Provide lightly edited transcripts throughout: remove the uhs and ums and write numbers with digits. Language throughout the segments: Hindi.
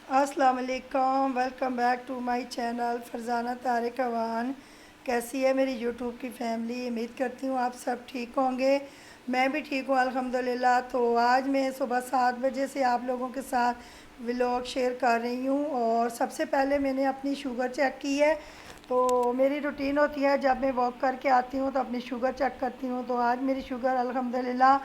अस्सलाम वालेकुम, welcome back to my channel Farzana Tariq Awan. कैसी है मेरी यूट्यूब की फैमिली? उम्मीद करती हूँ आप सब ठीक होंगे। मैं भी ठीक हूँ अल्हम्दुलिल्लाह। तो आज मैं सुबह 7 बजे से आप लोगों के साथ व्लॉग शेयर कर रही हूँ। और सबसे पहले मैंने अपनी शुगर चेक की है। तो मेरी रूटीन होती है, जब मैं वॉक करके आती हूँ तो अपनी शुगर चेक करती हूँ। तो आज मेरी शुगर अल्हम्दुलिल्लाह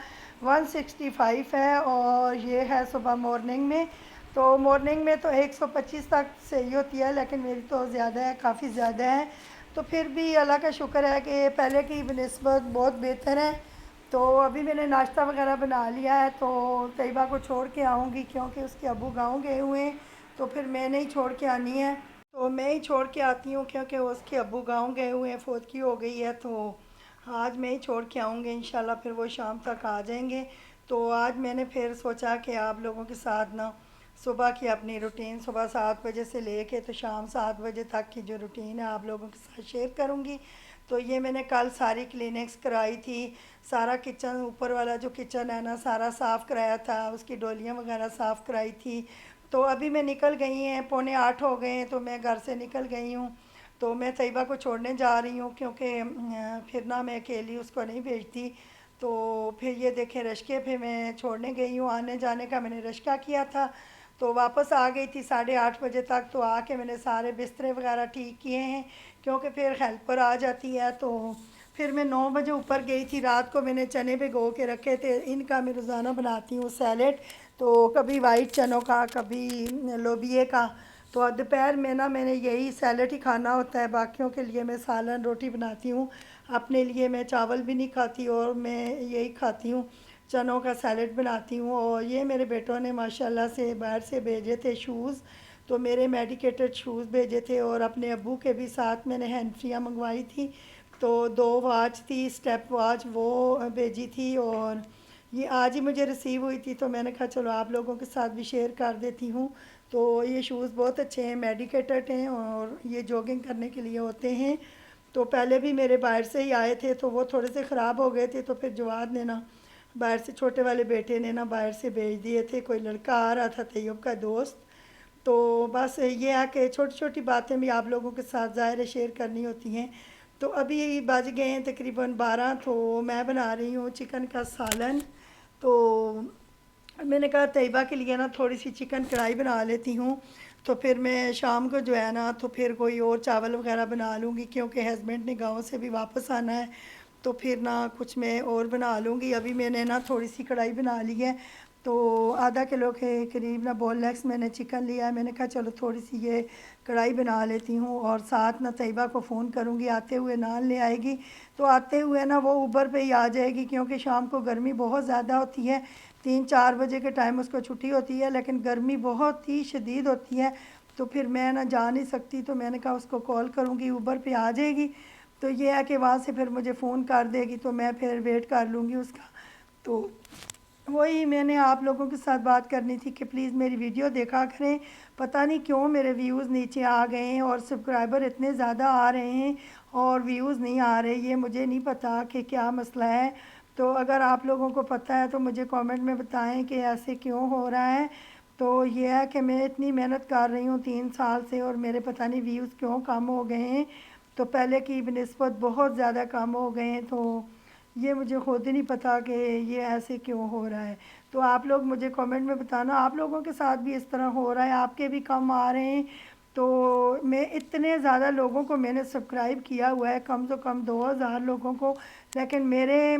165 है, और ये है सुबह मॉर्निंग में। तो मॉर्निंग में तो 125 तक सही होती है, लेकिन मेरी तो ज़्यादा है, काफ़ी ज़्यादा है। तो फिर भी अल्लाह का शुक्र है कि पहले की बनिस्बत बहुत बेहतर है। तो अभी मैंने नाश्ता वगैरह बना लिया है। तो तैयबा को छोड़ के आऊँगी, क्योंकि उसके अब्बू गाँव गए हुए हैं। तो फिर मैंने ही छोड़ के आनी है। तो मैं ही छोड़ के आती हूँ, क्योंकि उसके अब्बू गाँव गए हुए हैं, फौतगी हो गई है। तो आज मैं ही छोड़ के आऊँगी इंशाल्लाह, फिर वो शाम तक आ जाएंगे। तो आज मैंने फिर सोचा कि आप लोगों के साथ ना सुबह की अपनी रूटीन, सुबह 7 बजे से लेके तो शाम 7 बजे तक की जो रूटीन है आप लोगों के साथ शेयर करूँगी। तो ये मैंने कल सारी क्लीनिक्स कराई थी। सारा किचन, ऊपर वाला जो किचन है ना, सारा साफ़ कराया था, उसकी डोलियाँ वगैरह साफ़ कराई थी। तो अभी मैं निकल गई हैं, 7:45 हो गए हैं, तो मैं घर से निकल गई हूँ। तो मैं तैयबा को छोड़ने जा रही हूँ, क्योंकि फिर ना मैं अकेली उसको नहीं भेजती। तो फिर ये देखें, रश्के पे मैं छोड़ने गई हूँ। आने जाने का मैंने रश्का किया था। तो वापस आ गई थी 8:30 बजे तक। तो आके मैंने सारे बिस्तरे वगैरह ठीक किए हैं, क्योंकि फिर हेल्पर आ जाती है। तो फिर मैं 9 बजे ऊपर गई थी। रात को मैंने चने भिगो के रखे थे, इनका मैं रोज़ाना बनाती हूँ सैलेड। तो कभी वाइट चनों का, कभी लोबिए का। तो दोपहर में ना मैंने यही सैलेड ही खाना होता है, बाकियों के लिए मैं सालन रोटी बनाती हूँ। अपने लिए मैं चावल भी नहीं खाती, और मैं यही खाती हूँ, चनों का सैलेड बनाती हूँ। और ये मेरे बेटों ने माशाल्लाह से बाहर से भेजे थे शूज़। तो मेरे मेडिकेटेड शूज़ भेजे थे, और अपने अब्बू के भी साथ मैंने हैंडफ्रियाँ मंगवाई थी। तो 2 वॉच थी, स्टेप वॉच वो भेजी थी। और ये आज ही मुझे रिसीव हुई थी, तो मैंने कहा चलो आप लोगों के साथ भी शेयर कर देती हूँ। तो ये शूज़ बहुत अच्छे हैं, मेडिकेटेड हैं, और ये जॉगिंग करने के लिए होते हैं। तो पहले भी मेरे बाहर से ही आए थे, तो वो थोड़े से ख़राब हो गए थे। तो फिर जवाद ने ना, बाहर से, छोटे वाले बेटे ने ना बाहर से भेज दिए थे। कोई लड़का आ रहा था, तैयब का दोस्त। तो बस ये है कि छोटी छोटी बातें भी आप लोगों के साथ ज़ाहिर है शेयर करनी होती हैं। तो अभी बज गए हैं तकरीबन 12। तो मैं बना रही हूँ चिकन का सालन। तो मैंने कहा तैयबा के लिए ना थोड़ी सी चिकन कढ़ाई बना लेती हूँ। तो फिर मैं शाम को जो है ना, तो फिर कोई और चावल वगैरह बना लूँगी, क्योंकि हस्बैंड ने गांव से भी वापस आना है। तो फिर ना कुछ मैं और बना लूँगी। अभी मैंने ना थोड़ी सी कढ़ाई बना ली है। तो आधा किलो के करीब ना बोनलेस मैंने चिकन लिया है। मैंने कहा चलो थोड़ी सी ये कढ़ाई बना लेती हूँ, और साथ ना तैयबा को फ़ोन करूँगी, आते हुए नान ले आएगी। तो आते हुए ना वो ऊबर पे ही आ जाएगी, क्योंकि शाम को गर्मी बहुत ज़्यादा होती है। 3-4 बजे के टाइम उसको छुट्टी होती है, लेकिन गर्मी बहुत ही शदीद होती है। तो फिर मैं ना जा नहीं सकती। तो मैंने कहा उसको कॉल करूँगी, ऊबर पे आ जाएगी। तो ये है कि वहाँ से फिर मुझे फ़ोन कर देगी, तो मैं फिर वेट कर लूँगी उसका। तो वही मैंने आप लोगों के साथ बात करनी थी कि प्लीज़ मेरी वीडियो देखा करें। पता नहीं क्यों मेरे व्यूज़ नीचे आ गए हैं, और सब्सक्राइबर इतने ज़्यादा आ रहे हैं और व्यूज़ नहीं आ रहे। ये मुझे नहीं पता कि क्या मसला है। तो अगर आप लोगों को पता है तो मुझे कमेंट में बताएं कि ऐसे क्यों हो रहा है। तो ये है कि मैं इतनी मेहनत कर रही हूँ 3 साल से, और मेरे पता नहीं व्यूज़ क्यों कम हो गए हैं। तो पहले की बनिस्बत बहुत ज़्यादा कम हो गए हैं। तो ये मुझे खुद ही नहीं पता कि ये ऐसे क्यों हो रहा है। तो आप लोग मुझे कमेंट में बताना, आप लोगों के साथ भी इस तरह हो रहा है, आपके भी कम आ रहे हैं। तो मैं इतने ज़्यादा लोगों को मैंने सब्सक्राइब किया हुआ है, कम से कम 2000 लोगों को, लेकिन मेरे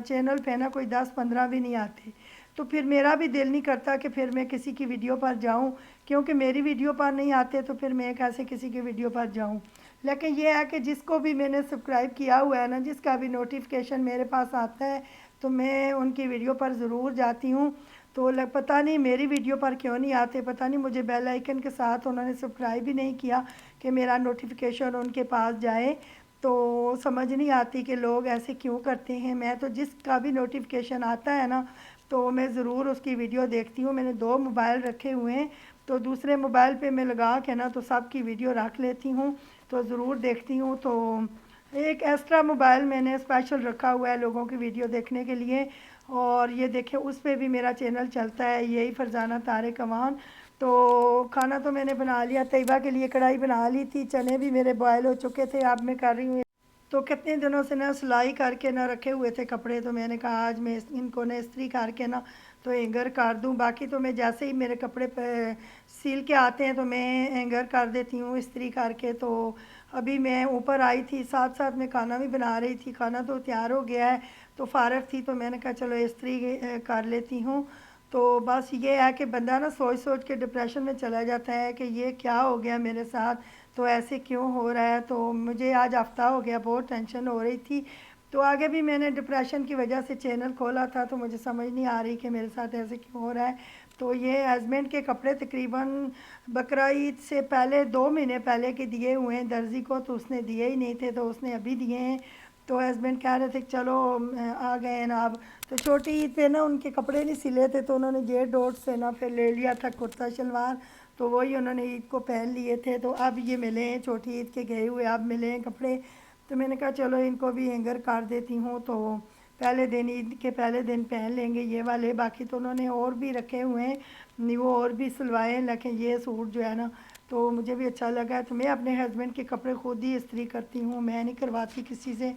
चैनल पे ना कोई 10-15 भी नहीं आते। तो फिर मेरा भी दिल नहीं करता कि फिर मैं किसी की वीडियो पर जाऊं, क्योंकि मेरी वीडियो पर नहीं आते तो फिर मैं कैसे किसी की वीडियो पर जाऊं। लेकिन ये है कि जिसको भी मैंने सब्सक्राइब किया हुआ है ना, जिसका भी नोटिफिकेशन मेरे पास आता है, तो मैं उनकी वीडियो पर ज़रूर जाती हूँ। तो पता नहीं मेरी वीडियो पर क्यों नहीं आते, पता नहीं मुझे बेल आइकन के साथ उन्होंने सब्सक्राइब भी नहीं किया कि मेरा नोटिफिकेशन उनके पास जाए। तो समझ नहीं आती कि लोग ऐसे क्यों करते हैं। मैं तो जिसका भी नोटिफिकेशन आता है ना, तो मैं ज़रूर उसकी वीडियो देखती हूँ। मैंने 2 मोबाइल रखे हुए हैं, तो दूसरे मोबाइल पे मैं लगा के ना तो सबकी वीडियो रख लेती हूँ, तो ज़रूर देखती हूँ। तो एक एक्स्ट्रा मोबाइल मैंने स्पेशल रखा हुआ है लोगों की वीडियो देखने के लिए। और ये देखें, उस पर भी मेरा चैनल चलता है, यही फरजाना तारिक अवान। तो खाना तो मैंने बना लिया, तैयबा के लिए कढ़ाई बना ली थी, चने भी मेरे बॉयल हो चुके थे। अब मैं कर रही हूँ, तो कितने दिनों से ना सिलाई करके ना रखे हुए थे कपड़े, तो मैंने कहा आज मैं इनको ना इस्त्री करके ना तो हैंगर कर दूं। बाकी तो मैं जैसे ही मेरे कपड़े पे सील के आते हैं तो मैं हैंगर कर देती हूँ इस्त्री करके। तो अभी मैं ऊपर आई थी, साथ साथ मैं खाना भी बना रही थी, खाना तो तैयार हो गया है, तो फ़ारग थी तो मैंने कहा चलो इस्त्री कर लेती हूँ। तो बस ये है कि बंदा ना सोच सोच के डिप्रेशन में चला जाता है कि ये क्या हो गया मेरे साथ, तो ऐसे क्यों हो रहा है। तो मुझे आज हफ्ता हो गया, बहुत टेंशन हो रही थी। तो आगे भी मैंने डिप्रेशन की वजह से चैनल खोला था, तो मुझे समझ नहीं आ रही कि मेरे साथ ऐसे क्यों हो रहा है। तो ये हस्बैंड के कपड़े तकरीबन बकरा ईद से पहले 2 महीने पहले के दिए हुए हैं दर्जी को, तो उसने दिए ही नहीं थे, तो उसने अभी दिए हैं। तो हस्बैंड कह रहे थे कि चलो आ गए हैं ना अब। तो छोटी ईद पे ना उनके कपड़े नहीं सिले थे, तो उन्होंने जेड डॉट से ना फिर ले लिया था कुर्ता शलवार, तो वही उन्होंने ईद को पहन लिए थे। तो अब ये मिले हैं छोटी ईद के गए हुए, अब मिले हैं कपड़े। तो मैंने कहा चलो इनको भी हैंगर कर देती हूँ, तो पहले दिन ईद के पहले दिन पहन लेंगे ये वाले। बाकी तो उन्होंने और भी रखे हुए हैं, नहीं वो और भी सिलवाए हैं, लेकिन ये सूट जो है ना तो मुझे भी अच्छा लगा है। तो मैं अपने हस्बैंड के कपड़े खुद ही इस्त्री करती हूँ, मैं नहीं करवाती किसी से।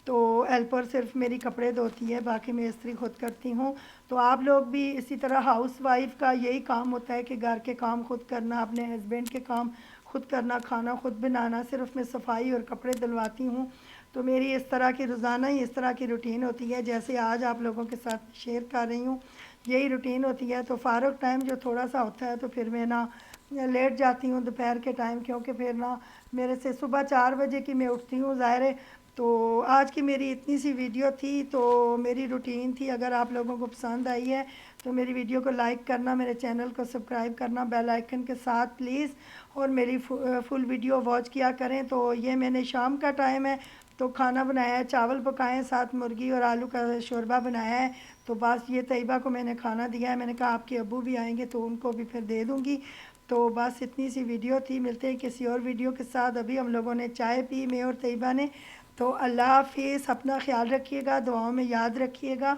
तो हेल्पर सिर्फ मेरी कपड़े धोती है, बाकी मैं इस्त्री खुद करती हूँ। तो आप लोग भी इसी तरह, हाउस वाइफ का यही काम होता है कि घर के काम खुद करना, अपने हस्बैंड के काम खुद करना, खाना खुद बनाना, सिर्फ मैं सफाई और कपड़े धुलवाती हूँ। तो मेरी इस तरह की रोज़ाना ही इस तरह की रूटीन होती है, जैसे आज आप लोगों के साथ शेयर कर रही हूँ, यही रूटीन होती है। तो फ़ारग टाइम जो थोड़ा सा होता है तो फिर मैं ना लेट जाती हूँ दोपहर के टाइम, क्योंकि फिर ना मेरे से सुबह 4 बजे की मैं उठती हूँ ज़ाहिर है। तो आज की मेरी इतनी सी वीडियो थी, तो मेरी रूटीन थी। अगर आप लोगों को पसंद आई है तो मेरी वीडियो को लाइक करना, मेरे चैनल को सब्सक्राइब करना बेल आइकन के साथ प्लीज़, और मेरी फुल वीडियो वॉच किया करें। तो ये मैंने शाम का टाइम है तो खाना बनाया है, चावल पकाए, साथ मुर्गी और आलू का शोरबा बनाया है। तो बस ये तैयबा को मैंने खाना दिया है, मैंने कहा आपके अब्बू भी आएंगे तो उनको भी फिर दे दूँगी। तो बस इतनी सी वीडियो थी, मिलते हैं किसी और वीडियो के साथ। अभी हम लोगों ने चाय पी, मैं और तैयबा ने। तो अल्लाह हाफिज़, अपना ख्याल रखिएगा, दुआओं में याद रखिएगा।